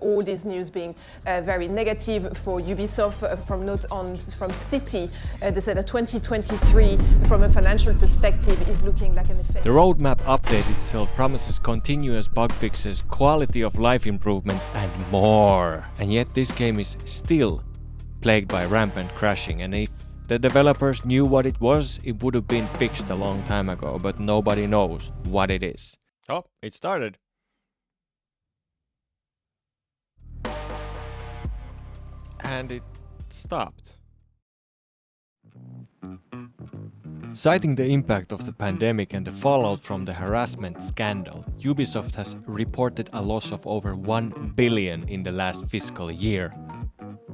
All these news being very negative for Ubisoft. From City, they said that 2023, from a financial perspective, is looking like an effect. The roadmap update itself promises continuous bug fixes, quality of life improvements, and more. And yet this game is still plagued by rampant crashing. And if the developers knew what it was, it would have been fixed a long time ago. But nobody knows what it is. Oh, it started. And it stopped. Citing the impact of the pandemic and the fallout from the harassment scandal, Ubisoft has reported a loss of over 1 billion in the last fiscal year.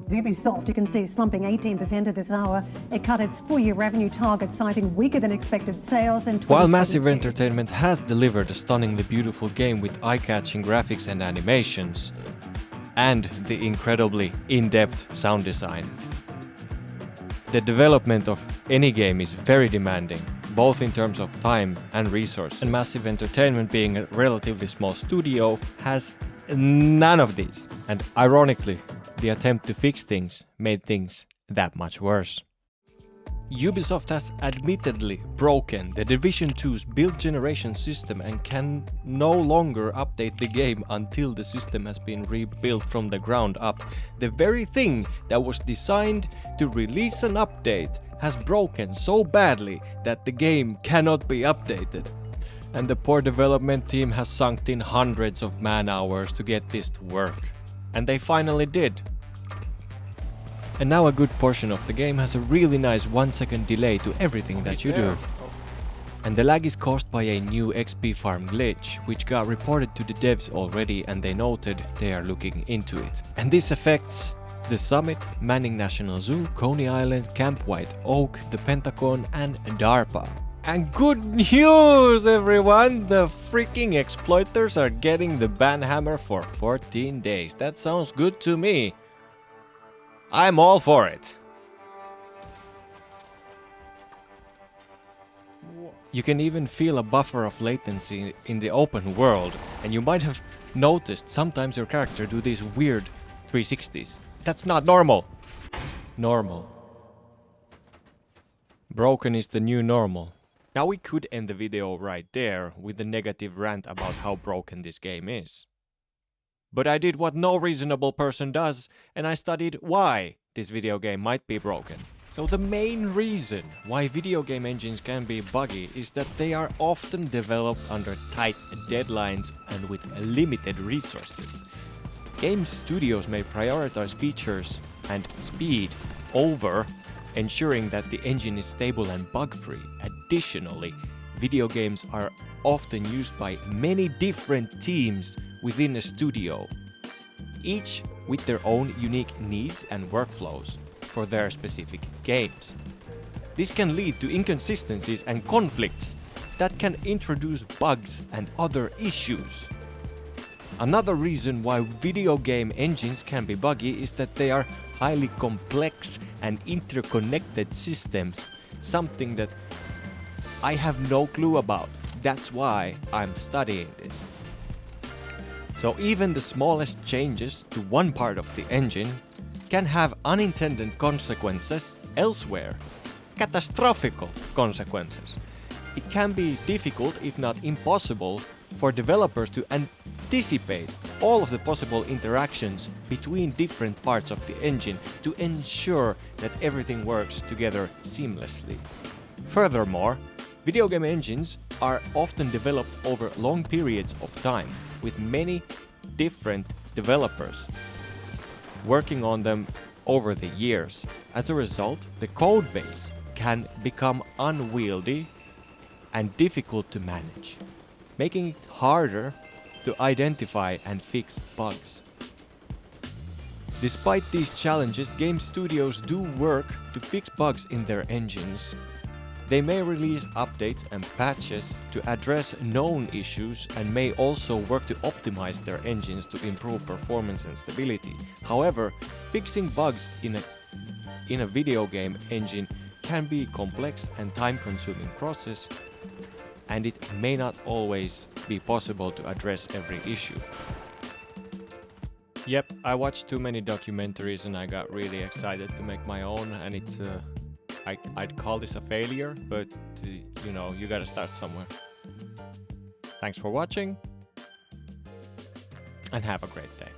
Ubisoft, you can see, slumping 18% at this hour. It cut its full-year revenue target, citing weaker than expected sales in 2022. While Massive Entertainment has delivered a stunningly beautiful game with eye-catching graphics and animations, and the incredibly in-depth sound design, the development of any game is very demanding, both in terms of time and resources. And Massive Entertainment, being a relatively small studio, has none of these. And ironically, the attempt to fix things made things that much worse. Ubisoft has admittedly broken the Division 2's build generation system and can no longer update the game until the system has been rebuilt from the ground up. The very thing that was designed to release an update has broken so badly that the game cannot be updated. And the poor development team has sunk in hundreds of man-hours to get this to work. And they finally did. And now a good portion of the game has a really nice 1-second delay to everything that you do. And the lag is caused by a new XP farm glitch, which got reported to the devs already, and they noted they are looking into it. And this affects the Summit, Manning National Zoo, Coney Island, Camp White Oak, the Pentagon, and DARPA. And good news, everyone! The freaking exploiters are getting the ban hammer for 14 days. That sounds good to me. I'm all for it. You can even feel a buffer of latency in the open world, and you might have noticed sometimes your character do these weird 360s. That's not normal. Normal. Broken is the new normal. Now we could end the video right there with a negative rant about how broken this game is. But I did what no reasonable person does, and I studied why this video game might be broken. So the main reason why video game engines can be buggy is that they are often developed under tight deadlines and with limited resources. Game studios may prioritize features and speed over ensuring that the engine is stable and bug-free. Additionally, video games are often used by many different teams within a studio, each with their own unique needs and workflows for their specific games. This can lead to inconsistencies and conflicts that can introduce bugs and other issues. Another reason why video game engines can be buggy is that they are highly complex and interconnected systems, something that I have no clue about. That's why I'm studying this. So even the smallest changes to one part of the engine can have unintended consequences elsewhere, catastrophic consequences. It can be difficult, if not impossible, for developers to anticipate all of the possible interactions between different parts of the engine to ensure that everything works together seamlessly. Furthermore, video game engines are often developed over long periods of time, with many different developers working on them over the years. As a result, the code base can become unwieldy and difficult to manage, making it harder to identify and fix bugs. Despite these challenges, game studios do work to fix bugs in their engines. They may release updates and patches to address known issues and may also work to optimize their engines to improve performance and stability. However, fixing bugs in a video game engine can be a complex and time-consuming process, and it may not always be possible to address every issue. Yep, I watched too many documentaries and I got really excited to make my own, and it's I'd call this a failure, but you know, you gotta start somewhere. Thanks for watching and have a great day.